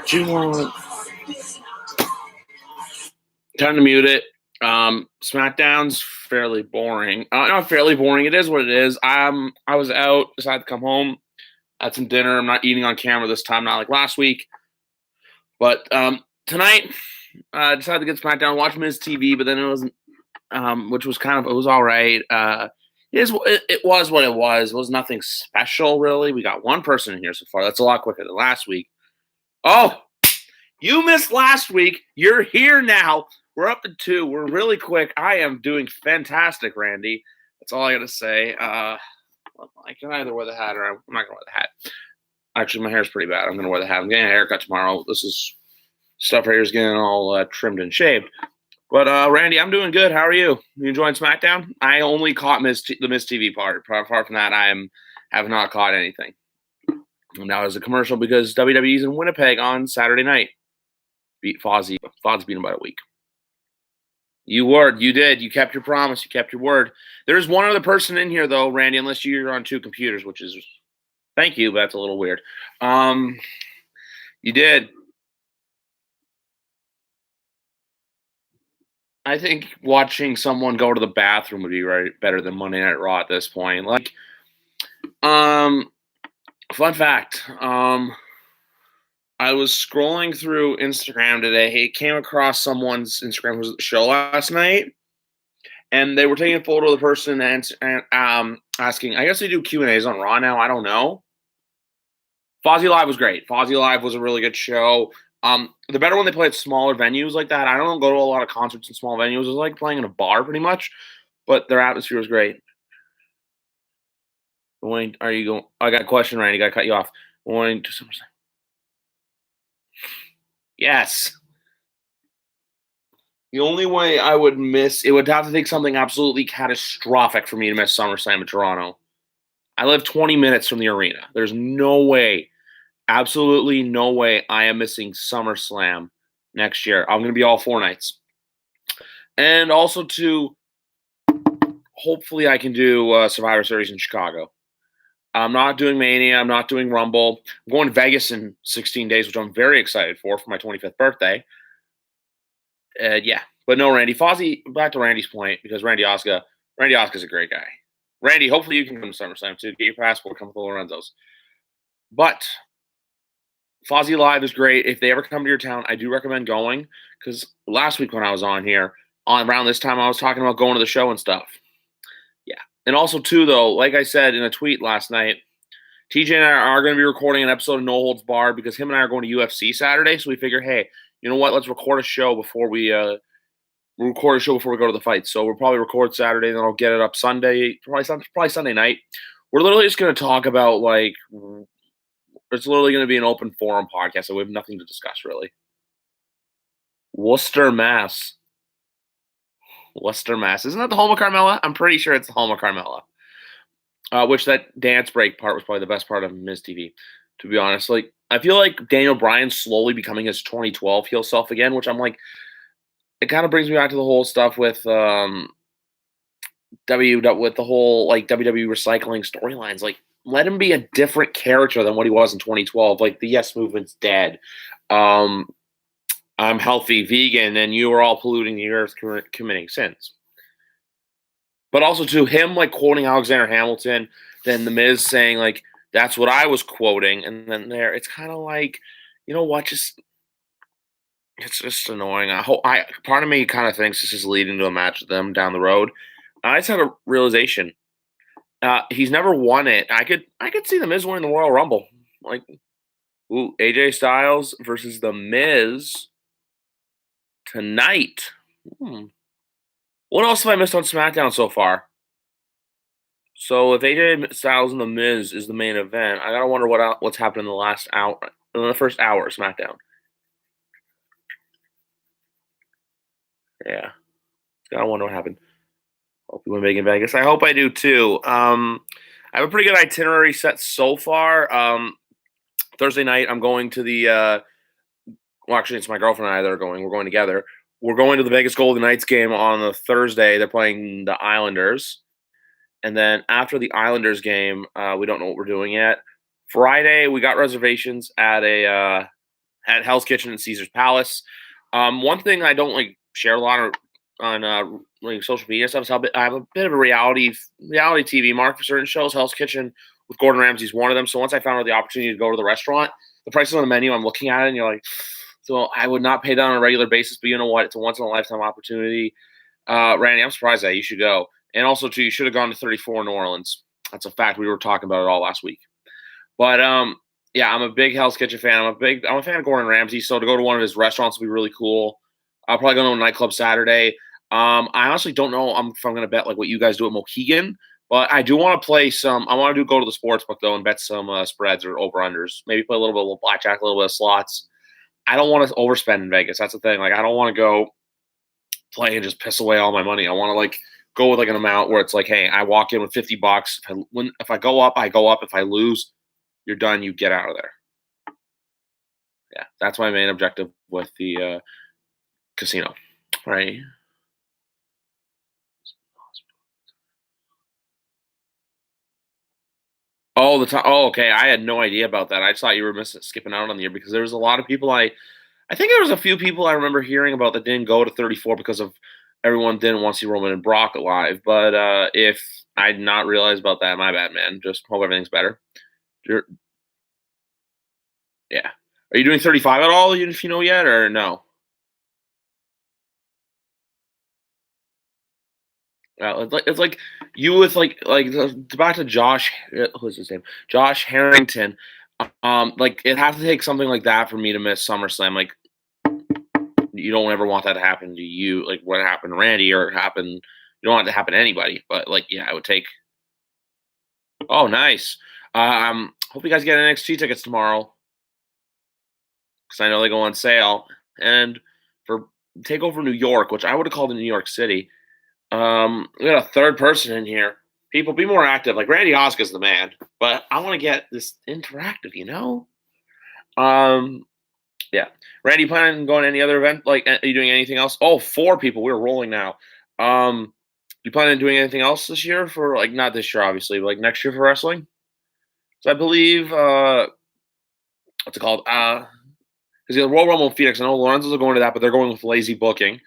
Do you want time to mute it? SmackDown's fairly boring. Not fairly boring. It is what it is. I was out, decided to come home, had some dinner. I'm not eating on camera this time, not like last week. But tonight, I decided to get SmackDown, watch Miz TV, but then it wasn't, which was it was all right. It was what it was. It was nothing special, really. We got one person in here so far. That's a lot quicker than last week. Oh, you missed last week. You're here now. We're up to 2. We're really quick. I am doing fantastic, Randy. That's all I got to say. I can either wear the hat or I'm not going to wear the hat. Actually, my hair's pretty bad. I'm going to wear the hat. I'm getting a haircut tomorrow. This is stuff right here is getting all trimmed and shaved. But, Randy, I'm doing good. How are you? You enjoying SmackDown? I only caught the Miz TV part. Apart from that, I have not caught anything. And that was a commercial because WWE's in Winnipeg on Saturday night. Beat Fozzy. Fozzy beat him by a week. You did. You kept your promise. You kept your word. There's one other person in here, though, Randy, unless you're on 2 computers, which is, thank you, but that's a little weird. You did. I think watching someone go to the bathroom would be better than Monday Night Raw at this point. Fun fact. I was scrolling through Instagram today. He came across someone's Instagram was at the show last night, and they were taking a photo of the person and asking. I guess they do Q&As on Raw now. I don't know. Fozzy Live was great. Fozzy Live was a really good show. The better when they play at smaller venues like that. I don't go to a lot of concerts in small venues. It was like playing in a bar pretty much, but their atmosphere was great. When are you going? I got a question, Randy. Got to cut you off. Going to SummerSlam. Yes. The only way I would miss, it would have to take something absolutely catastrophic for me to miss SummerSlam in Toronto. I live 20 minutes from the arena. There's no way, absolutely no way I am missing SummerSlam next year. I'm going to be all 4 nights. And also, hopefully I can do Survivor Series in Chicago. I'm not doing Mania. I'm not doing Rumble. I'm going to Vegas in 16 days, which I'm very excited for my 25th birthday. Yeah. But no, Randy. Fozzy, back to Randy's point, because Randy Oscar's a great guy. Randy, hopefully you can come to SummerSlam too. Get your passport, come with the Lorenzo's. But Fozzy Live is great. If they ever come to your town, I do recommend going, because last week when I was on here, around this time, I was talking about going to the show and stuff. Yeah. And also, too, though, like I said in a tweet last night, TJ and I are going to be recording an episode of No Holds Barred because him and I are going to UFC Saturday. So we figure, hey, you know what? Let's record a show before we go to the fight. So we'll probably record Saturday, then I'll get it up Sunday, probably Sunday night. We're literally just going to talk about, it's literally going to be an open forum podcast, so we have nothing to discuss, really. Worcester, Mass. Isn't that the home of Carmella? I'm pretty sure it's the home of Carmella. Which that dance break part was probably the best part of Miz TV, to be honest. I feel like Daniel Bryan's slowly becoming his 2012 heel self again, which I'm like, it kind of brings me back to the whole stuff with with the whole WWE recycling storylines. Let him be a different character than what he was in 2012. The Yes Movement's dead. I'm healthy, vegan, and you are all polluting the earth, committing sins. But also to him, quoting Alexander Hamilton, then The Miz saying, that's what I was quoting, and then it's kind of you know what, it's just annoying. Part of me kind of thinks this is leading to a match with them down the road. I just had a realization. He's never won it. I could see The Miz winning the Royal Rumble. AJ Styles versus The Miz tonight. What else have I missed on SmackDown so far? So if AJ Styles and The Miz is the main event, I gotta wonder what's happened in the last hour, in the first hour of SmackDown. Yeah, gotta wonder what happened. Hope you win big in Vegas. I hope I do too. I have a pretty good itinerary set so far. Thursday night, I'm going to the. Well, actually, it's my girlfriend and I that are going. We're going together. We're going to the Vegas Golden Knights game on the Thursday. They're playing the Islanders. And then after the Islanders game, we don't know what we're doing yet. Friday, we got reservations at Hell's Kitchen and Caesar's Palace. One thing I don't like share a lot on like social media stuff is I have a bit of a reality TV mark for certain shows. Hell's Kitchen with Gordon Ramsay's one of them. So once I found out the opportunity to go to the restaurant, the prices on the menu, I'm looking at it and you're like, so I would not pay that on a regular basis, but you know what? It's a once in a lifetime opportunity. Randy, I'm surprised that you should go. And also, too, you should have gone to 34 New Orleans. That's a fact. We were talking about it all last week. But yeah, I'm a big Hell's Kitchen fan. I'm a fan of Gordon Ramsay. So to go to one of his restaurants would be really cool. I'll probably go to a nightclub Saturday. I honestly don't know if I'm going to bet like what you guys do at Mohegan, but I do want to play some. I want to go to the sports book though and bet some spreads or over unders. Maybe play a little bit of blackjack, a little bit of slots. I don't want to overspend in Vegas. That's the thing. Like I don't want to go play and just piss away all my money. I want to like go with like an amount where it's like, hey, I walk in with $50. If I go up, I go up. If I lose, you're done. You get out of there. Yeah, that's my main objective with the casino. Right. Oh, the time. Oh, okay. I had no idea about that. I just thought you were skipping out on the year because there was a lot of people. I think there was a few people I remember hearing about that didn't go to 34 because of everyone didn't want to see Roman and Brock live. But if I did not realize about that, my bad, man. Just hope everything's better. You're, yeah. Are you doing 35 at all? If you know yet, or no? It's like you with back to Josh. Who's his name? Josh Harrington. Like it has to take something like that for me to miss SummerSlam. Like you don't ever want that to happen to you. Like what happened to Randy or happen. You don't want it to happen to anybody. But like yeah, it would take. Oh, nice. Hope you guys get NXT tickets tomorrow because I know they go on sale. And for Takeover New York, which I would have called in New York City. We got a third person in here. People, be more active. Like Randy Oscar's the man, but I want to get this interactive. Yeah. Randy, planning on going to any other event? Like, are you doing anything else? Oh, four people. We're rolling now. You planning on doing anything else this year for like not this year, obviously, but like next year for wrestling? So I believe what's it called? Because the Royal Rumble in Phoenix. I know Lorenzo's are going to that, but they're going with lazy booking.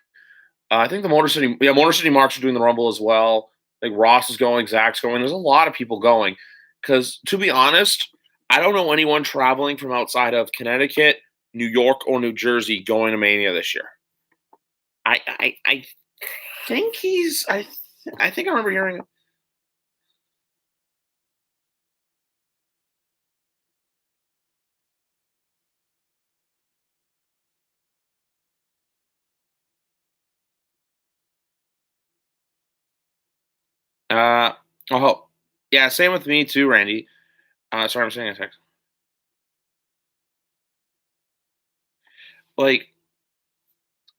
I think the Motor City Marks are doing the Rumble as well. Like Ross is going, Zach's going. There's a lot of people going. Because to be honest, I don't know anyone traveling from outside of Connecticut, New York, or New Jersey going to Mania this year. I think I think I remember hearing. Uh oh yeah, same with me too, Randy. Sorry, I'm saying a text. Like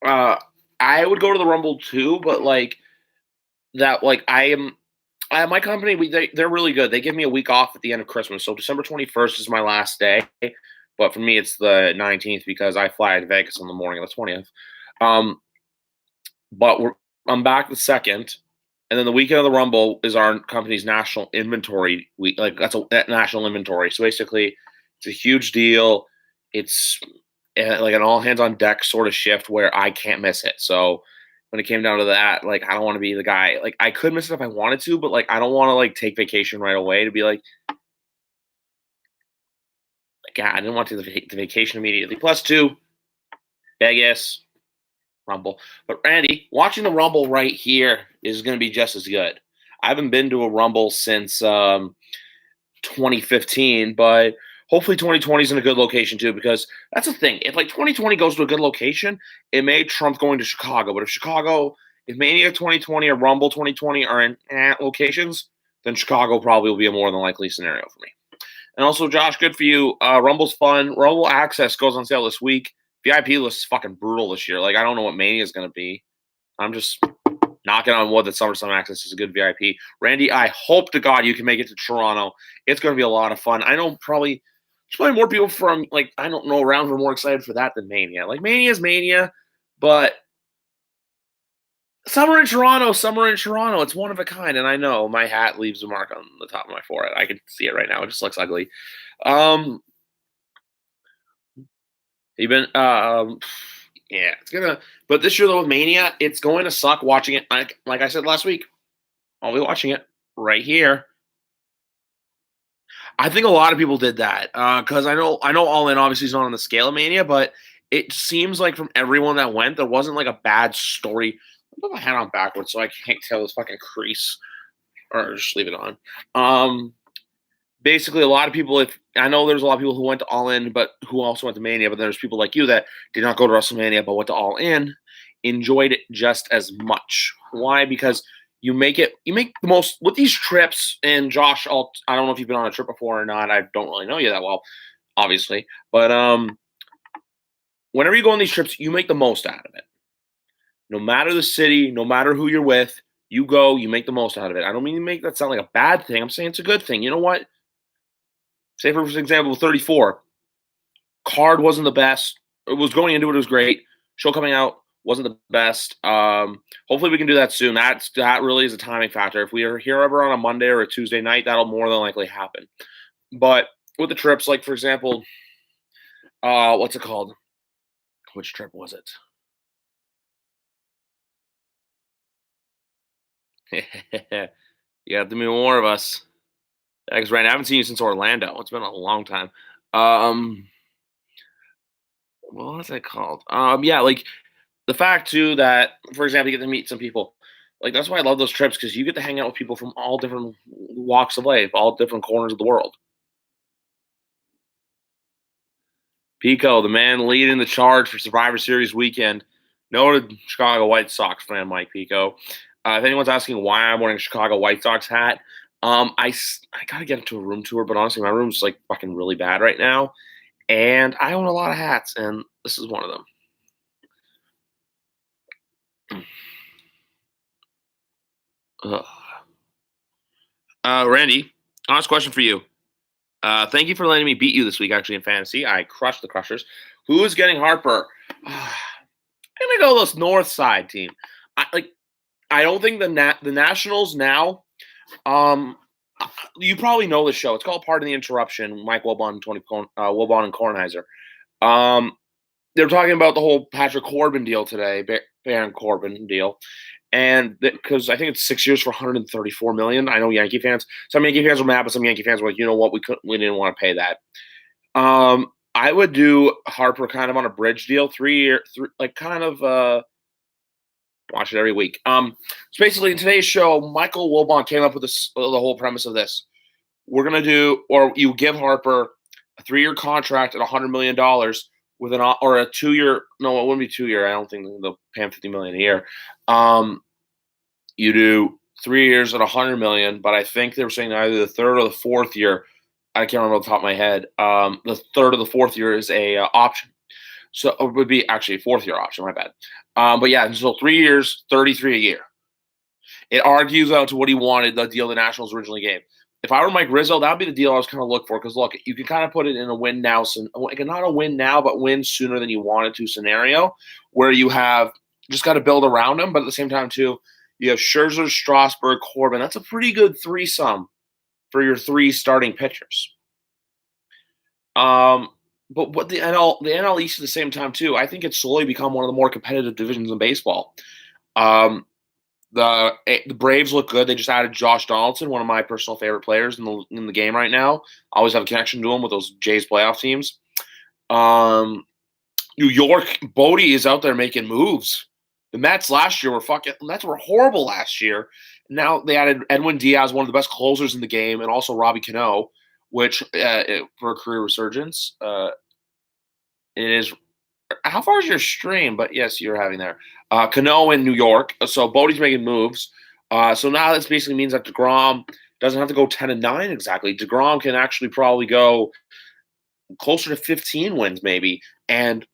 uh, I would go to the Rumble too, but like that, like my company, they're really good. They give me a week off at the end of Christmas, so December 21st is my last day. But for me, it's the 19th because I fly to Vegas on the morning of the 20th. Um, but I'm back the second, and then the weekend of the Rumble is our company's national inventory week. Like that's a national inventory. So basically, it's a huge deal. It's like an all hands on deck sort of shift where I can't miss it. So when it came down to that, like I don't want to be the guy. Like I could miss it if I wanted to, but like I don't want to like take vacation right away to be like yeah, I didn't want to take the vacation immediately. Plus two, Vegas Rumble. But Randy, watching the Rumble right here is going to be just as good. I haven't been to a Rumble since 2015, but hopefully 2020 is in a good location too, because that's the thing. If like 2020 goes to a good location, it may trump going to Chicago. But if Mania 2020 or Rumble 2020 are in locations, then Chicago probably will be a more than likely scenario for me. And also, Josh, good for you. Rumble's fun. Rumble Access goes on sale this week. VIP list is fucking brutal this year. Like, I don't know what Mania is going to be. I'm just knocking on wood that SummerSlam Access is a good VIP. Randy, I hope to God you can make it to Toronto. It's going to be a lot of fun. I know there's probably more people from, like, I don't know, around who are more excited for that than Mania. Like, Mania is Mania, but Summer in Toronto. It's one of a kind. And I know my hat leaves a mark on the top of my forehead. I can see it right now. It just looks ugly. Um, even yeah, it's gonna. But this year though with Mania, it's going to suck watching it. Like I said last week, I'll be watching it right here. I think a lot of people did that because I know All In obviously is not on the scale of Mania, but it seems like from everyone that went, there wasn't like a bad story. I put my hat on backwards so I can't tell this fucking crease, or just leave it on. Basically, a lot of people. If I know there's a lot of people who went to All In, but who also went to Mania, but there's people like you that did not go to WrestleMania but went to All In, enjoyed it just as much. Why? Because you make the most with these trips. And Josh, I don't know if you've been on a trip before or not. I don't really know you that well, obviously, but whenever you go on these trips, you make the most out of it. No matter the city, no matter who you're with, you go, you make the most out of it. I don't mean to make that sound like a bad thing. I'm saying it's a good thing. You know what? Say for example, 34 card wasn't the best. It was going into it, it was great. Show coming out wasn't the best. Hopefully we can do that soon. That really is a timing factor. If we are here ever on a Monday or a Tuesday night, that'll more than likely happen. But with the trips, like for example, what's it called? Which trip was it? You have to be more of us. Because right now I haven't seen you since Orlando. It's been a long time. Um, what was it called? Yeah, like the fact too that, for example, you get to meet some people. Like that's why I love those trips because you get to hang out with people from all different walks of life, all different corners of the world. Pico, the man leading the charge for Survivor Series weekend, noted Chicago White Sox fan Mike Pico. If anyone's asking why I'm wearing a Chicago White Sox hat, I gotta get into a room tour, but honestly, my room's like fucking really bad right now, and I own a lot of hats, and this is one of them. Ugh. Randy, honest question for you. Thank you for letting me beat you this week, actually, in fantasy. I crushed the Crushers. Who is getting Harper? I'm gonna go this North Side team. Like. I don't think the Nationals now. Um, you probably know the show. It's called Part of the Interruption. Mike Wilbon and Wilbon and Kornheiser. Um, they're talking about the whole Patrick Corbin deal today, Baron Corbin deal, and because I think it's 6 years for 134 million. I know Yankee fans. Some Yankee fans were mad, but some Yankee fans were like, you know what, we didn't want to pay that. I would do Harper kind of on a bridge deal, 3 year, like kind of watch it every week. So basically, in today's show, Michael Wilbon came up with the whole premise of this. We're gonna do, or you give Harper a 3 year contract at $100 million with or a 2 year. No, it wouldn't be 2 year. I don't think they'll pay him $50 million a year. You do 3 years at $100 million, but I think they were saying either the third or the fourth year. I can't remember off the top of my head. The third or the fourth year is a option. So it would be actually a fourth year option. My bad. But yeah, so 3 years, 33 a year. It argues out to what he wanted, the deal the Nationals originally gave. If I were Mike Rizzo, that would be the deal I was kind of looking for. Because look, you can kind of put it in a win now, not a win now, but win sooner than you wanted to scenario, where you have just got to build around him. But at the same time, too, you have Scherzer, Strasburg, Corbin. That's a pretty good threesome for your three starting pitchers. But what the NL East at the same time too, I think it's slowly become one of the more competitive divisions in baseball. Um, the Braves look good. They just added Josh Donaldson, one of my personal favorite players in the game right now. I always have a connection to him with those Jays playoff teams. New York, Bodie is out there making moves. The Mets last year were horrible last year. Now they added Edwin Diaz, one of the best closers in the game, and also Robbie Cano, which for a career resurgence. It is. How far is your stream? But yes, you're having there. Cano in New York. So Bodie's making moves. So now this basically means that DeGrom doesn't have to go 10-9 exactly. DeGrom can actually probably go closer to 15 wins maybe and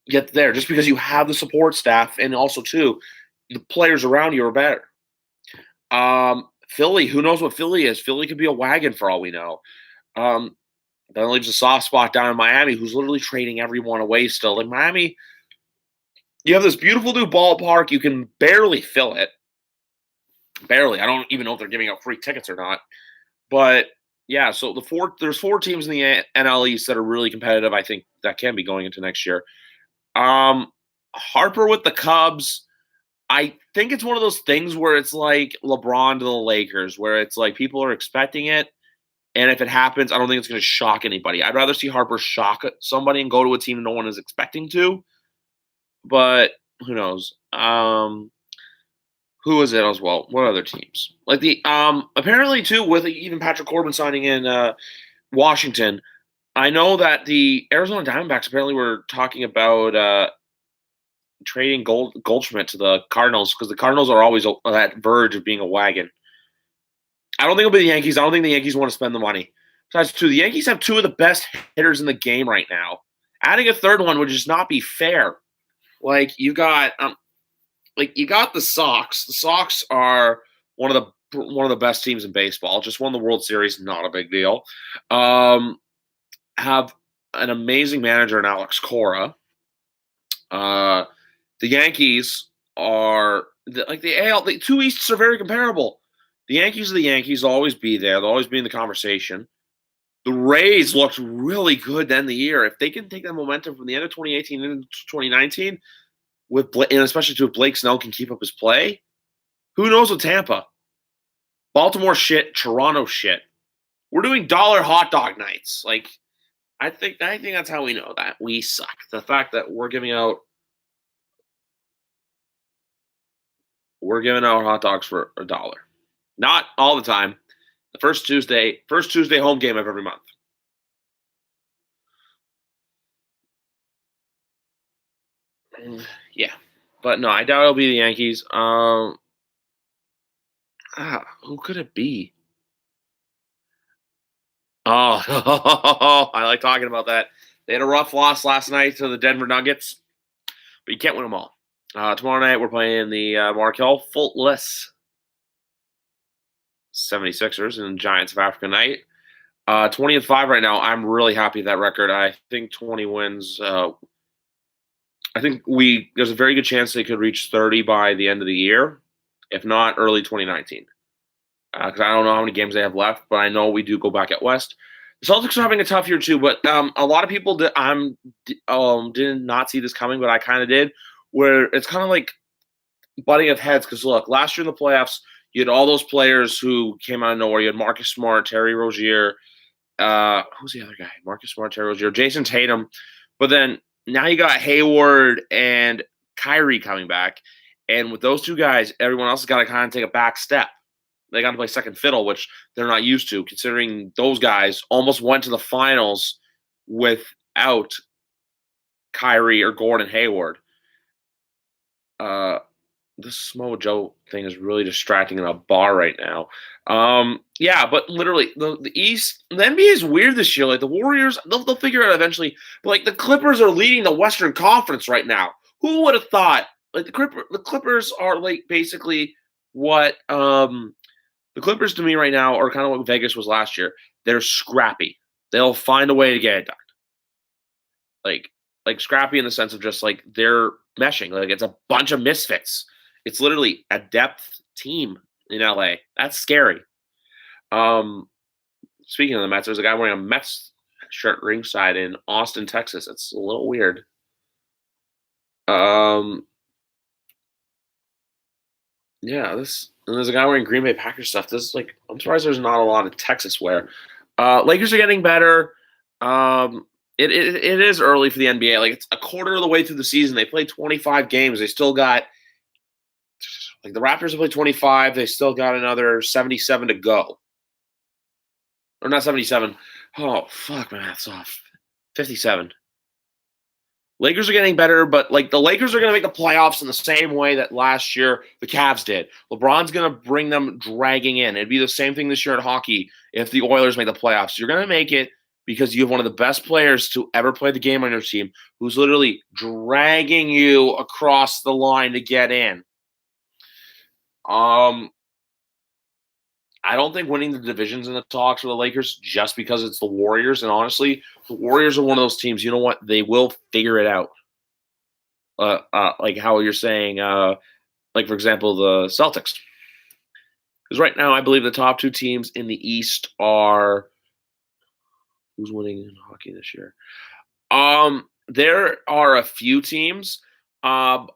get there just because you have the support staff and also too the players around you are better. Philly, who knows what Philly is? Philly could be a wagon for all we know. That leaves a soft spot down in Miami, who's literally trading everyone away still. In Miami, you have this beautiful new ballpark. You can barely fill it. Barely. I don't even know if they're giving out free tickets or not. But Yeah, so there's four teams in the NL East that are really competitive. I think that can be going into next year. Um, Harper with the Cubs. I think it's one of those things where it's like LeBron to the Lakers, where it's like people are expecting it, and if it happens, I don't think it's going to shock anybody. I'd rather see Harper shock somebody and go to a team no one is expecting to, but who knows? Who is it as well? What other teams? Like the apparently too with even Patrick Corbin signing in Washington. I know that the Arizona Diamondbacks apparently were talking about trading Goldschmidt to the Cardinals because the Cardinals are always on that verge of being a wagon. I don't think it'll be the Yankees. I don't think the Yankees want to spend the money. Besides, too, the Yankees have two of the best hitters in the game right now. Adding a third one would just not be fair. You got the Sox. The Sox are one of the best teams in baseball. Just won the World Series, not a big deal. Have an amazing manager in Alex Cora. The Yankees are like the AL. The two Easts are very comparable. The Yankees are the Yankees. They'll always be there. They'll always be in the conversation. The Rays looked really good to end the year. If they can take that momentum from the end of 2018 into 2019, and especially if Blake Snell can keep up his play, who knows with Tampa? Baltimore shit, Toronto shit. We're doing dollar hot dog nights. Like I think that's how we know that we suck. The fact that we're giving out hot dogs for $1. Not all the time. The first Tuesday home game of every month. Yeah. But no, I doubt it'll be the Yankees. Who could it be? Oh, I like talking about that. They had a rough loss last night to the Denver Nuggets, but you can't win them all. Tomorrow night, we're playing the Markel Fultless 76ers and Giants of Africa night. 20-5 right now. I'm really happy with that record. I think 20 wins. I think there's a very good chance they could reach 30 by the end of the year, if not early 2019. Because I don't know how many games they have left, but I know we do go back at West. The Celtics are having a tough year too, but a lot of people did not see this coming, but I kind of did. Where it's kind of like butting of heads because look, last year in the playoffs, you had all those players who came out of nowhere. You had Marcus Smart, Terry Rozier, who's the other guy? Marcus Smart, Terry Rozier, Jason Tatum. But then now you got Hayward and Kyrie coming back, and with those two guys, everyone else has got to kind of take a back step. They got to play second fiddle, which they're not used to, considering those guys almost went to the finals without Kyrie or Gordon Hayward. This Samoa Joe thing is really distracting in a bar right now. Yeah, but literally the East, the NBA is weird this year. Like the Warriors, they'll figure it out eventually. But like the Clippers are leading the Western Conference right now. Who would have thought? Like the Clippers are like basically what the Clippers to me right now are kind of what Vegas was last year. They're scrappy. They'll find a way to get it done. Like scrappy in the sense of just like they're meshing. Like it's a bunch of misfits. It's literally a depth team in LA. That's scary. Speaking of the Mets, there's a guy wearing a Mets shirt ringside in Austin, Texas. It's a little weird. Yeah, and there's a guy wearing Green Bay Packers stuff. This is like I'm surprised there's not a lot of Texas wear. Lakers are getting better. It is early for the NBA. Like it's a quarter of the way through the season. They played 25 games. They still got like the Raptors have played 25. They still got another 77 to go. Or not 77. Oh fuck, my math's off. 57. Lakers are getting better, but like the Lakers are going to make the playoffs in the same way that last year the Cavs did. LeBron's going to bring them dragging in. It'd be the same thing this year at hockey if the Oilers make the playoffs. You're going to make it because you have one of the best players to ever play the game on your team who's literally dragging you across the line to get in. I don't think winning the division's in the talks for the Lakers just because it's the Warriors. And honestly, the Warriors are one of those teams, you know what? They will figure it out. Like how you're saying, like, for example, the Celtics. Because right now, I believe the top two teams in the East are Who's winning in hockey this year? There are a few teams um,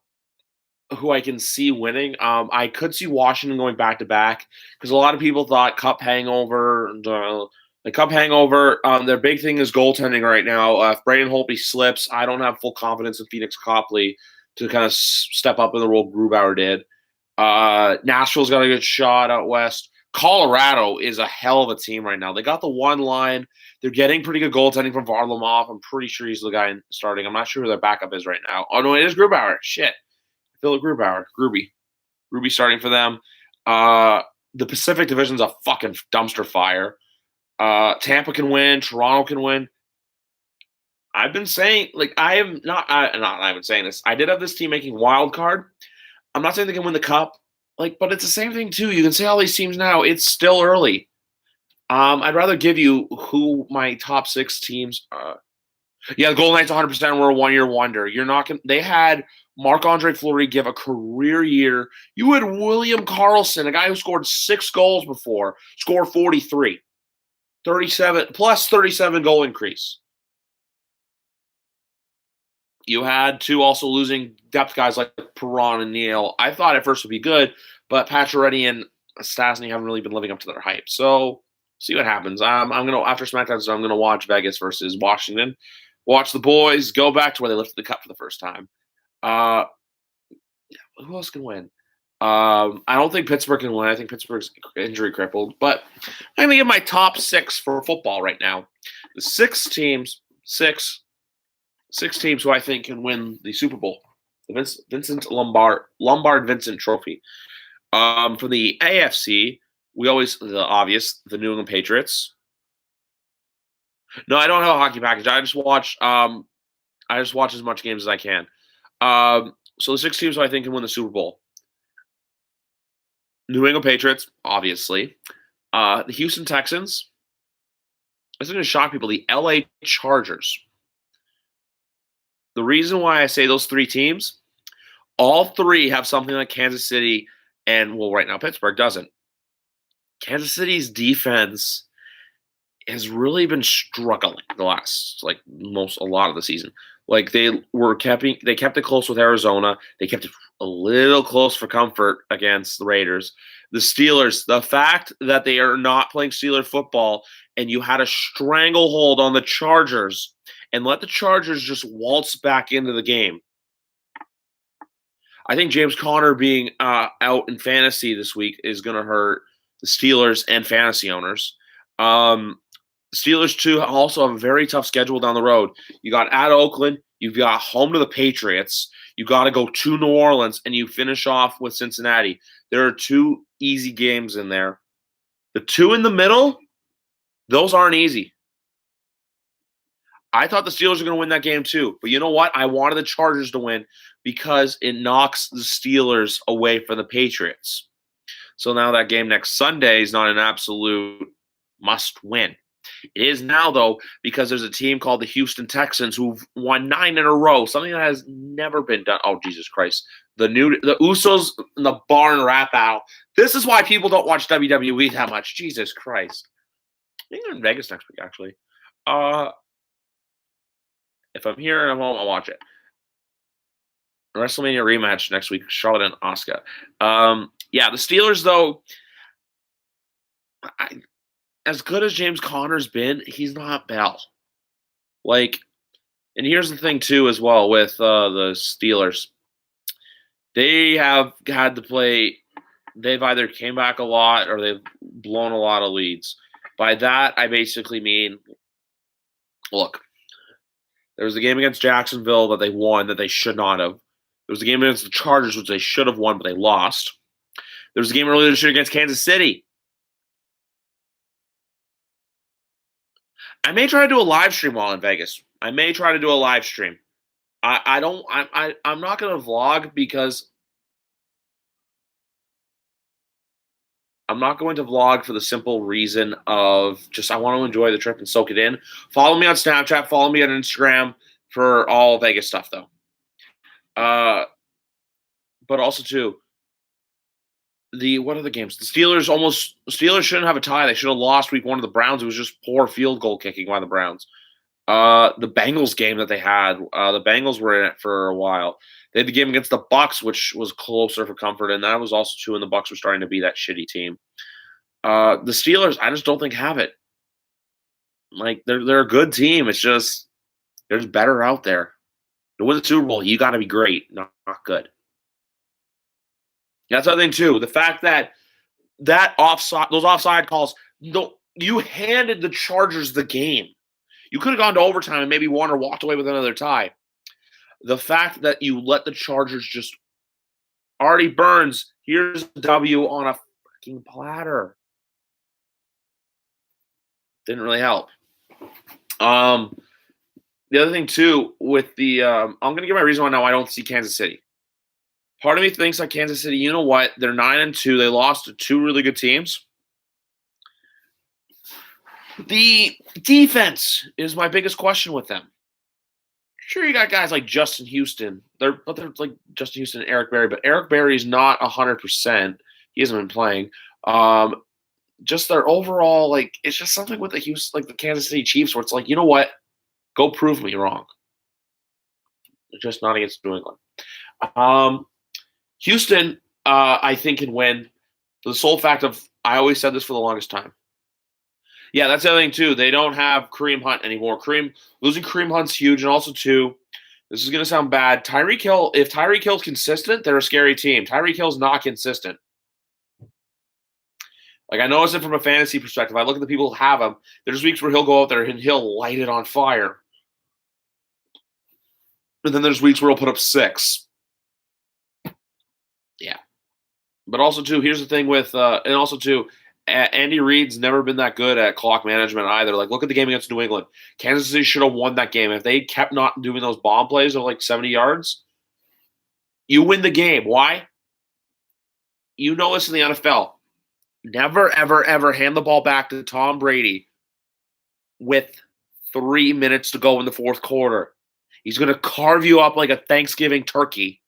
who I can see winning. I could see Washington going back to back because a lot of people thought Cup hangover. The Cup hangover. Their big thing is goaltending right now. If Braden Holtby slips, I don't have full confidence in Phoenix Copley to kind of step up in the role Grubauer did. Nashville's got a good shot out west. Colorado is a hell of a team right now. They got the one line. They're getting pretty good goaltending from Varlamov. I'm pretty sure he's the guy starting. I'm not sure who their backup is right now. Oh no, it is Grubauer. Shit, Philip Grubauer. Gruby starting for them. The Pacific Division's a fucking dumpster fire. Tampa can win. Toronto can win. I've been saying, like, I've been saying this. I did have this team making wild card. I'm not saying they can win the cup, like, but it's the same thing too. You can say all these teams now. It's still early. I'd rather give you who my top 6 teams. Yeah, the Golden Knights 100% were a one-year wonder. You're not going. They had Marc-Andre Fleury give a career year. You had William Karlsson, a guy who scored 6 goals before, score 43, 37 plus 37 goal increase. You had 2 also losing depth guys like Perron and Neal. I thought at first would be good, but Pacioretty and Stastny haven't really been living up to their hype. So see what happens. I'm gonna after SmackDown, so I'm gonna watch Vegas versus Washington. Watch the boys go back to where they lifted the cup for the first time. Uh, who else can win? I don't think Pittsburgh can win. I think Pittsburgh's injury crippled. But I'm gonna give my top 6 for football right now. The 6 teams who I think can win the Super Bowl. The Vincent Lombard Vincent Trophy. For the AFC, the obvious, the New England Patriots. No, I don't have a hockey package. I just watch as much games as I can. So the 6 teams who I think can win the Super Bowl. New England Patriots, obviously. The Houston Texans. This is going to shock people. The LA Chargers. The reason why I say those 3 teams, all 3 have something like Kansas City and, well, right now Pittsburgh doesn't. Kansas City's defense has really been struggling the last, like, a lot of the season. Like, they kept it close with Arizona. They kept it a little close for comfort against the Raiders. The Steelers, the fact that they are not playing Steeler football and you had a stranglehold on the Chargers and let the Chargers just waltz back into the game. I think James Conner being out in fantasy this week is going to hurt the Steelers and fantasy owners. Steelers, too, also have a very tough schedule down the road. You got at Oakland. You've got home to the Patriots. You got to go to New Orleans, and you finish off with Cincinnati. There are 2 easy games in there. The 2 in the middle, those aren't easy. I thought the Steelers were going to win that game too. But you know what? I wanted the Chargers to win because it knocks the Steelers away from the Patriots. So now that game next Sunday is not an absolute must win. It is now, though, because there's a team called the Houston Texans who've won 9 in a row, something that has never been done. Oh, Jesus Christ. The Usos in the barn rap out. This is why people don't watch WWE that much. Jesus Christ. I think they're in Vegas next week, actually. If I'm here and I'm home, I'll watch it. WrestleMania rematch next week, Charlotte and Asuka. Yeah, the Steelers, though, as good as James Conner's been, he's not Bell. Like, and here's the thing, too, as well, with the Steelers. They have had to play, they've either came back a lot or they've blown a lot of leads. By that, I basically mean, look, there was a game against Jacksonville that they won that they should not have. There was a game against the Chargers, which they should have won, but they lost. There was a game earlier this year against Kansas City. I may try to do a live stream while in Vegas. I'm not going to vlog because I'm not going to vlog for the simple reason of just I want to enjoy the trip and soak it in. Follow me on Snapchat. Follow me on Instagram for all Vegas stuff, though. But also, too, what are the games? The Steelers shouldn't have a tie. They should have lost week 1 to the Browns. It was just poor field goal kicking by the Browns. The Bengals game that they had, the Bengals were in it for a while. They had the game against the Bucks, which was closer for comfort, and that was also true. And the Bucks were starting to be that shitty team. The Steelers, I just don't think have it. Like they're a good team. It's just there's better out there. To win the Super Bowl, you got to be great, not good. That's the other thing too. The fact that those offside calls, you handed the Chargers the game. You could have gone to overtime and maybe won or walked away with another tie. The fact that you let the Chargers just Artie Burns, here's a W on a fucking platter. Didn't really help. The other thing too with the I'm going to give my reason why now I don't see Kansas City. Part of me thinks like Kansas City, you know what? They're 9-2. They lost to 2 really good teams. The defense is my biggest question with them. Sure, you got guys like Justin Houston. They're like Justin Houston and Eric Berry, but Eric Berry is not 100%. He hasn't been playing. Just their overall, like, it's just something with the Houston, like the Kansas City Chiefs, where it's like, you know what? Go prove me wrong. Just not against New England. Houston, I think, can win for the sole fact of, I always said this for the longest time. Yeah, that's the other thing, too. They don't have Kareem Hunt anymore. Losing Kareem Hunt's huge. And also, too, this is going to sound bad. Tyreek Hill, if Tyreek Hill's consistent, they're a scary team. Tyreek Hill's not consistent. Like, I notice it from a fantasy perspective. I look at the people who have him. There's weeks where he'll go out there and he'll light it on fire. And then there's weeks where he'll put up 6. Yeah. But also, too, here's the thing with and also, too, Andy Reid's never been that good at clock management either. Like, look at the game against New England. Kansas City should have won that game. If they kept not doing those bomb plays of like 70 yards, you win the game. Why? You know this in the NFL. Never, ever, ever hand the ball back to Tom Brady with 3 minutes to go in the fourth quarter. He's going to carve you up like a Thanksgiving turkey,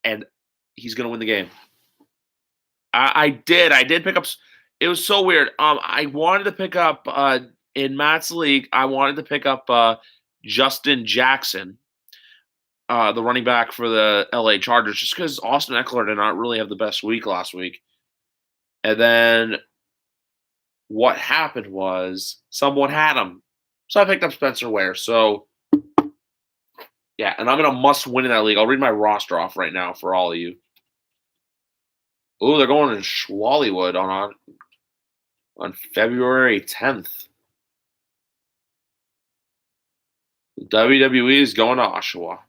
and he's going to win the game. I did pick up. It was so weird. I wanted to pick up in Matt's league. I wanted to pick up Justin Jackson, the running back for the LA Chargers, just because Austin Eckler did not really have the best week last week. And then what happened was someone had him, so I picked up Spencer Ware. So yeah, and I'm gonna must win in that league. I'll read my roster off right now for all of you. Oh, they're going to Schwallywood on February 10th. The WWE is going to Oshawa.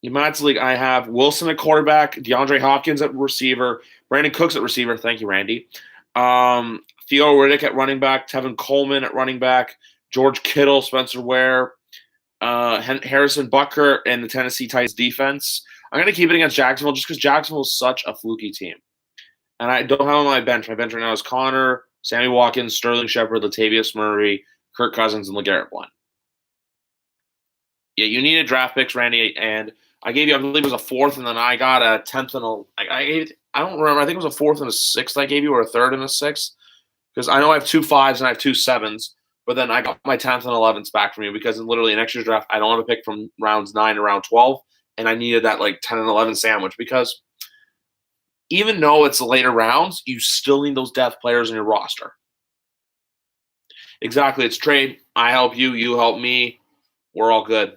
In Matt's league, I have Wilson at quarterback, DeAndre Hopkins at receiver, Brandon Cooks at receiver. Thank you, Randy. Theo Riddick at running back, Tevin Coleman at running back, George Kittle, Spencer Ware, Harrison Butker, and the Tennessee Titans defense. I'm going to keep it against Jacksonville just because Jacksonville is such a fluky team. And I don't have on my bench. My bench right now is Connor, Sammy Watkins, Sterling Shepard, Latavius Murray, Kirk Cousins, and LeGarrette Blount. Yeah, you needed draft picks, Randy, and I gave you, I believe it was a 4th, and then I got a 10th and I don't remember. I think it was a 4th and a 6th I gave you, or a 3rd and a 6th, because I know I have 2 5s and I have 2 7s, but then I got my 10th and 11th back from you because literally in next year's draft I don't have a pick from rounds 9 to round 12, and I needed that like 10 and 11 sandwich because even though it's later rounds, you still need those depth players in your roster. Exactly, it's trade. I help you, you help me. We're all good.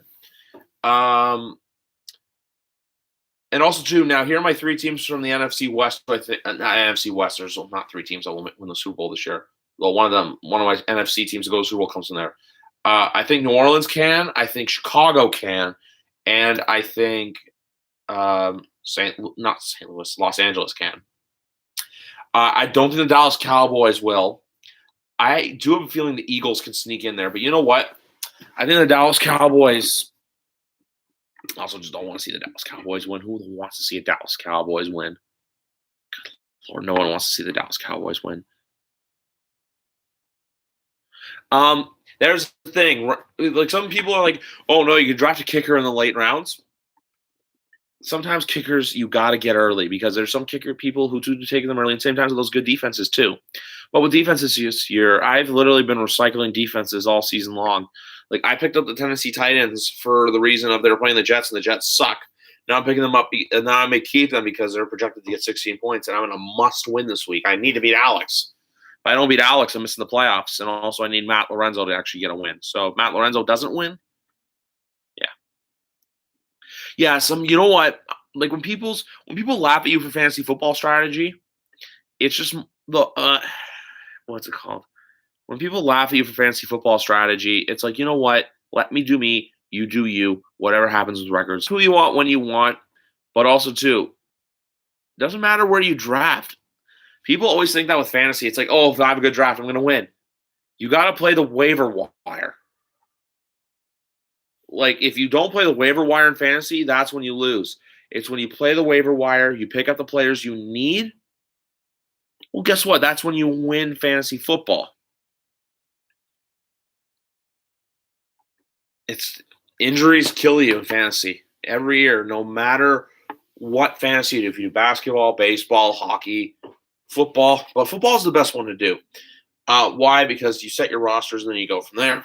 And also, too, now here are my 3 teams from the NFC West. I think not NFC West. There's not 3 teams that will win the Super Bowl this year. Well, one of my NFC teams that goes to the Super Bowl comes from there. I think New Orleans can. I think Chicago can, and I think Los Angeles can. I don't think the Dallas Cowboys will. I do have a feeling the Eagles can sneak in there, but you know what? I think the Dallas Cowboys. I also just don't want to see the Dallas Cowboys win. Who wants to see a Dallas Cowboys win? Good Lord, no one wants to see the Dallas Cowboys win. There's the thing. Like some people are like, "Oh no, you can draft a kicker in the late rounds." sometimes kickers you got to get early because there's some kicker people who do take them early, and same times with those good defenses too. But with defenses this year, I've literally been recycling defenses all season long. Like I picked up the Tennessee Titans for the reason of they were playing the Jets and the Jets suck. Now I'm picking them up, and now I may keep them because they're projected to get 16 points, and I'm in a must-win this week. I need to beat Alex. If I don't beat Alex, I'm missing the playoffs, and also I need Matt Lorenzo to actually get a win. So if Matt Lorenzo doesn't win, yeah. You know what? Like when people laugh at you for fantasy football strategy, it's just the what's it called? When people laugh at you for fantasy football strategy, it's like, you know what? Let me do me, you do you, whatever happens with records. Who you want when you want, but also too, doesn't matter where you draft. People always think that with fantasy, it's like, oh, if I have a good draft, I'm going to win. You got to play the waiver wire. Like if you don't play the waiver wire in fantasy, that's when you lose. It's when you play the waiver wire, you pick up the players you need. Well, guess what? That's when you win fantasy football. It's injuries kill you in fantasy every year, no matter what fantasy you do. If you do basketball, baseball, hockey, football, but football is the best one to do. Why? Because you set your rosters and then you go from there.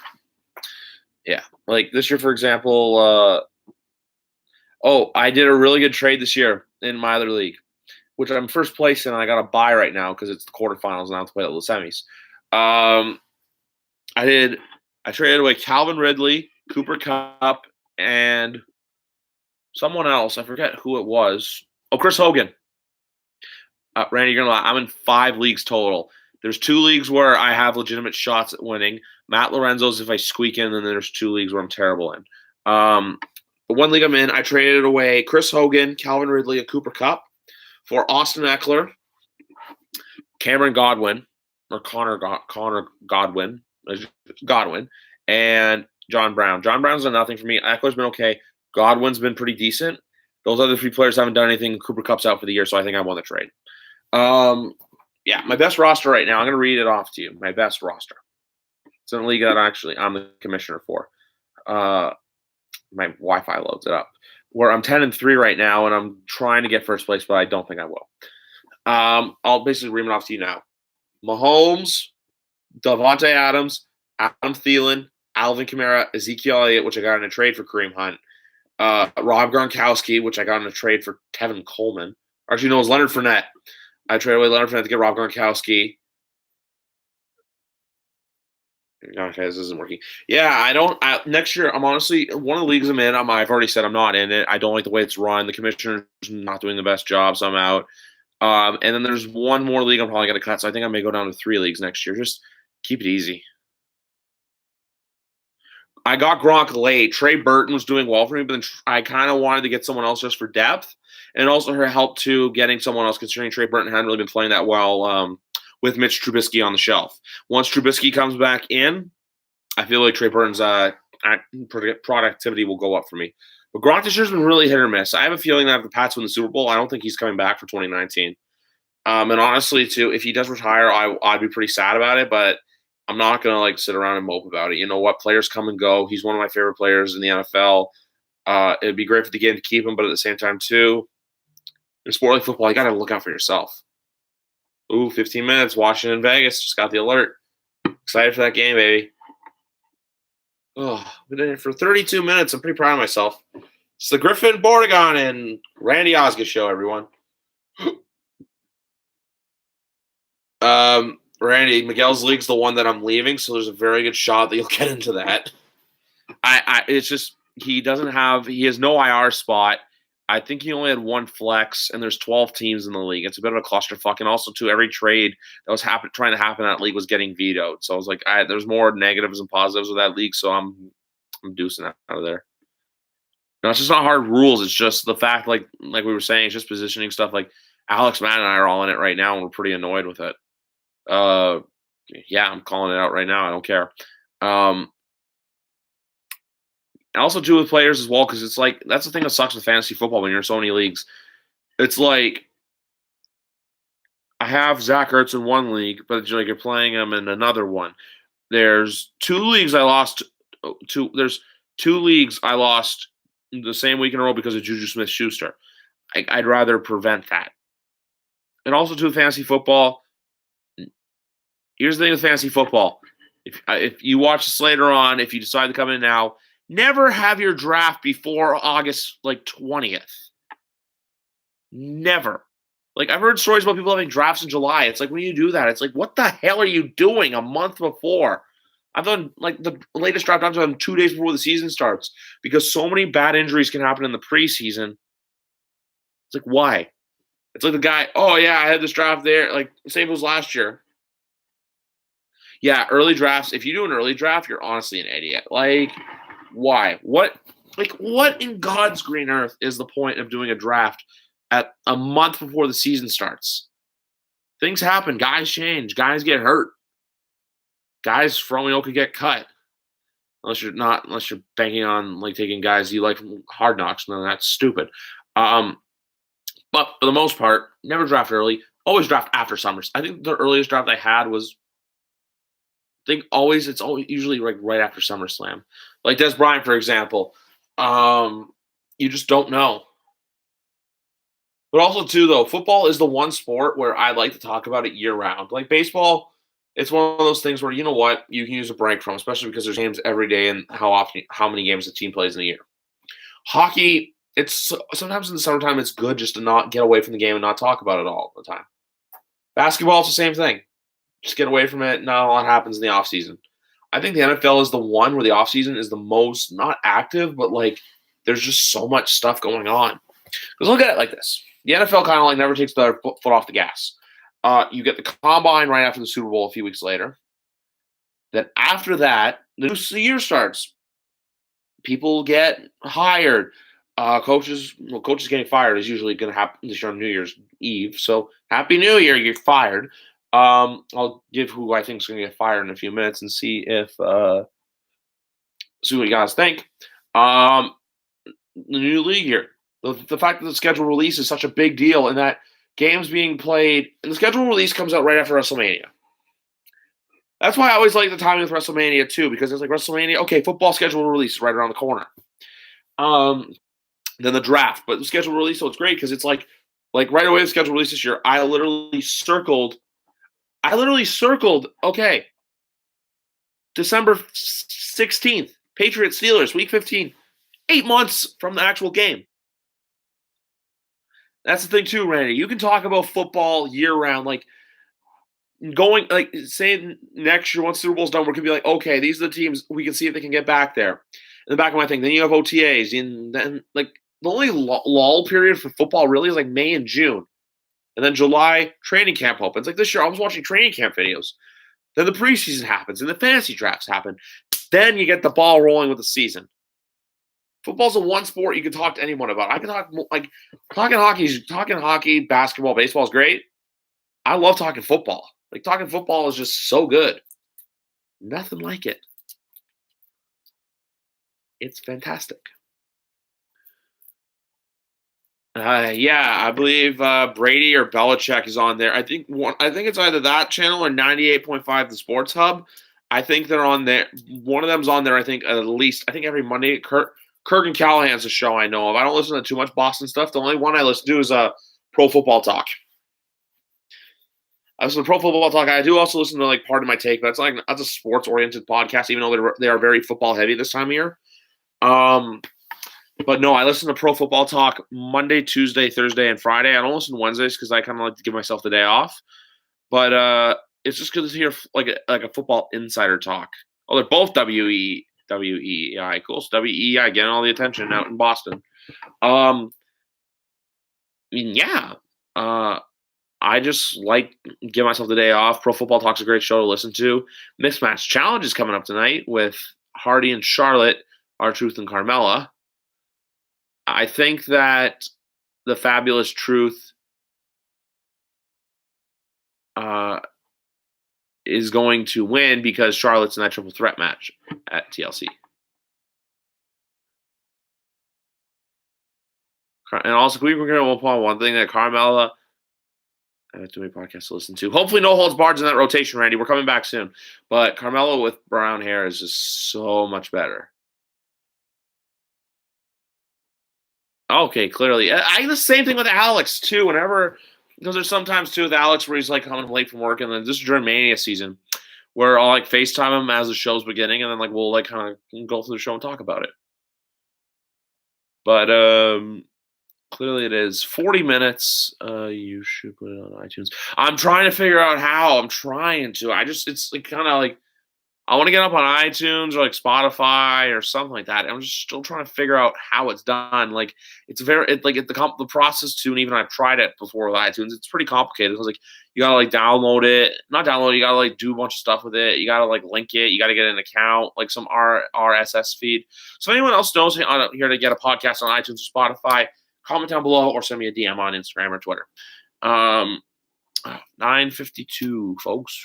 Yeah, like this year, for example. I did a really good trade this year in my other league, which I'm first place in. And I got a bye right now because it's the quarterfinals and I have to play the semis. I traded away Calvin Ridley, Cooper Kupp, and someone else. I forget who it was. Oh, Chris Hogan. Randy, you're gonna lie. I'm in 5 leagues total. There's 2 leagues where I have legitimate shots at winning. Matt Lorenzo's if I squeak in, and then there's 2 leagues where I'm terrible in. But one league I'm in, I traded away Chris Hogan, Calvin Ridley, and Cooper Kupp for Austin Eckler, Cameron Godwin, or Connor Godwin, and John Brown. John Brown's done nothing for me. Eckler's been okay. Godwin's been pretty decent. Those other 3 players haven't done anything. Cooper Kupp's out for the year, so I think I won the trade. Yeah, my best roster right now, I'm going to read it off to you. My best roster. It's in a league that I'm the commissioner for. My Wi-Fi loads it up. Where I'm 10-3 right now, and I'm trying to get first place, but I don't think I will. I'll basically read it off to you now. Mahomes, Davante Adams, Adam Thielen, Alvin Kamara, Ezekiel Elliott, which I got in a trade for Kareem Hunt, Rob Gronkowski, which I got in a trade for Tevin Coleman. Actually, no, it was Leonard Fournette. I traded away Leonard Fournette to get Rob Gronkowski. Okay, this isn't working. Yeah, next year, I'm honestly, one of the leagues I'm in, I've already said I'm not in it. I don't like the way it's run. The commissioner's not doing the best job, so I'm out. And then there's one more league I'm probably going to cut, so I think I may go down to 3 leagues next year. Just keep it easy. I got Gronk late. Trey Burton was doing well for me, but then I kind of wanted to get someone else just for depth, and also her help to getting someone else, considering Trey Burton hadn't really been playing that well with Mitch Trubisky on the shelf. Once Trubisky comes back in, I feel like Trey Burton's productivity will go up for me. But Gronk this year's been really hit or miss. I have a feeling that if the Pats win the Super Bowl, I don't think he's coming back for 2019. And honestly, too, if he does retire, I'd be pretty sad about it, but I'm not going to sit around and mope about it. You know what? Players come and go. He's one of my favorite players in the NFL. It'd be great for the game to keep him, but at the same time, too, in a sport like football, you got to look out for yourself. Ooh, 15 minutes. Washington, Vegas. Just got the alert. Excited for that game, baby. Oh, been in it for 32 minutes. I'm pretty proud of myself. It's the Griffin Bordegon and Randy Osgood show, everyone. Randy, Miguel's league's the one that I'm leaving, so there's a very good shot that you'll get into that. It's just he has no IR spot. I think he only had 1 flex, and there's 12 teams in the league. It's a bit of a clusterfuck, and also too, every trade that was trying to happen in that league was getting vetoed. So I was like, there's more negatives than positives with that league, so I'm deucing out of there. No, it's just not hard rules. It's just the fact, like we were saying, it's just positioning stuff. Like Alex, Matt, and I are all in it right now, and we're pretty annoyed with it. Yeah, I'm calling it out right now. I don't care. And also too with players as well, because it's like that's the thing that sucks with fantasy football when you're in so many leagues. It's like I have Zach Ertz in one league, but you're playing him in another one. There's 2 leagues I lost. There's 2 leagues I lost the same week in a row because of Juju Smith-Schuster. I'd rather prevent that. And also, to fantasy football, here's the thing with fantasy football. If you watch this later on, if you decide to come in now, never have your draft before August 20th. Never. I've heard stories about people having drafts in July. It's when you do that, it's what the hell are you doing a month before? I've done the latest draft I've done 2 days before the season starts because so many bad injuries can happen in the preseason. It's why? It's the guy, oh yeah, I had this draft there, same as last year. Yeah, early drafts. If you do an early draft, you're honestly an idiot. Why? What in God's green earth is the point of doing a draft at a month before the season starts? Things happen. Guys change. Guys get hurt. Guys, for all we know, could get cut. Unless you're banking on taking guys you like from Hard Knocks, then that's stupid. But for the most part, never draft early. Always draft after summers. I think the earliest draft I had was, it's always usually right after SummerSlam. Des Bryant, for example. You just don't know. But also, too, though, football is the one sport where I like to talk about it year-round. Baseball, it's one of those things where, you know what, you can use a break from, especially because there's games every day and how many games the team plays in a year. Hockey, it's sometimes in the summertime, it's good just to not get away from the game and not talk about it all the time. Basketball, it's the same thing. Just get away from it. Not a lot happens in the offseason. I think the NFL is the one where the offseason is the most, not active, but there's just so much stuff going on. Because look at it like this. The NFL kind of never takes their foot off the gas. You get the combine right after the Super Bowl a few weeks later. Then after that, the new year starts. People get hired. Coaches getting fired is usually going to happen this year on New Year's Eve. So Happy New Year, you're fired. I'll give who I think is going to get fired in a few minutes and see what you guys think. The new league here. The fact that the schedule release is such a big deal and that games being played, and the schedule release comes out right after WrestleMania. That's why I always like the timing with WrestleMania too, because it's WrestleMania, okay, football schedule release right around the corner. Then the draft, but the schedule release, so it's great because it's right away the schedule release this year. I literally circled, okay, December 16th, Patriots Steelers, week 15, 8 months from the actual game. That's the thing too, Randy. You can talk about football year round, say next year once Super Bowl's done, we're gonna be okay, these are the teams we can see if they can get back there. In the back of my thing, then you have OTAs, and then the only lull period for football really is May and June, and then July training camp opens. This year, I was watching training camp videos. Then the preseason happens, and the fantasy drafts happen. Then you get the ball rolling with the season. Football's the one sport you can talk to anyone about. I can talk talking hockey, basketball, baseball is great. I love talking football. Talking football is just so good. Nothing like it. It's fantastic. I believe Brady or Belichick is on there. I think it's either that channel or 98.5 The Sports Hub. I think they're on there. One of them's on there. I think at least every Monday. Kirk and Callahan's a show I know of. I don't listen to too much Boston stuff. The only one I listen to is Pro Football Talk. I listen to Pro Football Talk. I do also listen to Part of My Take, but that's a sports oriented podcast, even though they are very football heavy this time of year. But no, I listen to Pro Football Talk Monday, Tuesday, Thursday, and Friday. I don't listen to Wednesdays because I kind of like to give myself the day off. But it's just good to hear a football insider talk. Oh, they're both WEEI. Cool. So WEEI getting all the attention out in Boston. I just give myself the day off. Pro Football Talk's a great show to listen to. Mixed Match Challenge is coming up tonight with Hardy and Charlotte, R-Truth and Carmella. I think that the Fabulous Truth is going to win because Charlotte's in that triple threat match at TLC. And also, we're going to upon one thing that Carmella, I have too many podcasts to listen to. Hopefully, no holds barred in that rotation, Randy. We're coming back soon. But Carmella with brown hair is just so much better. Okay, clearly. I the same thing with Alex too. Whenever because there's sometimes too with Alex where he's like coming late from work, and then this is during Mania season where I'll like FaceTime him as the show's beginning, and then like we'll like kind of go through the show and talk about it. But clearly it is 40 minutes. You should put it on iTunes. I'm trying to figure out how. I'm trying to. It's like kind of like I want to get up on iTunes or like Spotify or something like that. I'm just still trying to figure out how it's done. Like the process too. And even I've tried it before with iTunes. It's pretty complicated because like you gotta like download it, not download it. You gotta like do a bunch of stuff with it. You gotta like link it. You gotta get an account, like some RSS feed. So if anyone else knows here to get a podcast on iTunes or Spotify, comment down below or send me a DM on Instagram or Twitter. 9:52, folks.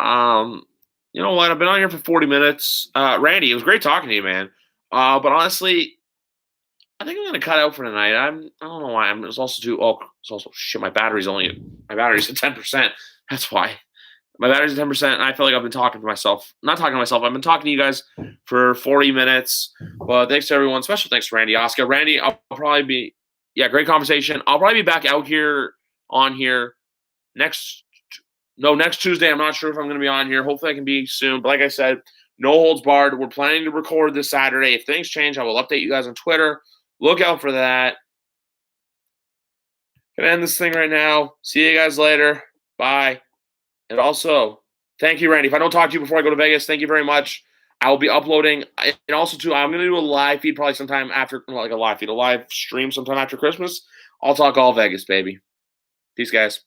You know what? I've been on here for 40 minutes. Randy, it was great talking to you, man. But honestly, I think I'm gonna cut out for tonight. I don't know why. It's also shit. My battery's at 10%. That's why. My battery's at 10%, and I feel like I've been talking to myself. Not talking to myself. I've been talking to you guys for 40 minutes. But thanks to everyone. Special thanks to Randy Oscar. Randy, I'll probably be great conversation. I'll probably be back out here on here next Tuesday. I'm not sure if I'm going to be on here. Hopefully I can be soon. But like I said, no holds barred. We're planning to record this Saturday. If things change, I will update you guys on Twitter. Look out for that. Gonna end this thing right now. See you guys later. Bye. And also, thank you, Randy. If I don't talk to you before I go to Vegas, thank you very much. I will be uploading. And also, too, I'm going to do a live feed probably sometime after, a live stream sometime after Christmas. I'll talk all Vegas, baby. Peace, guys.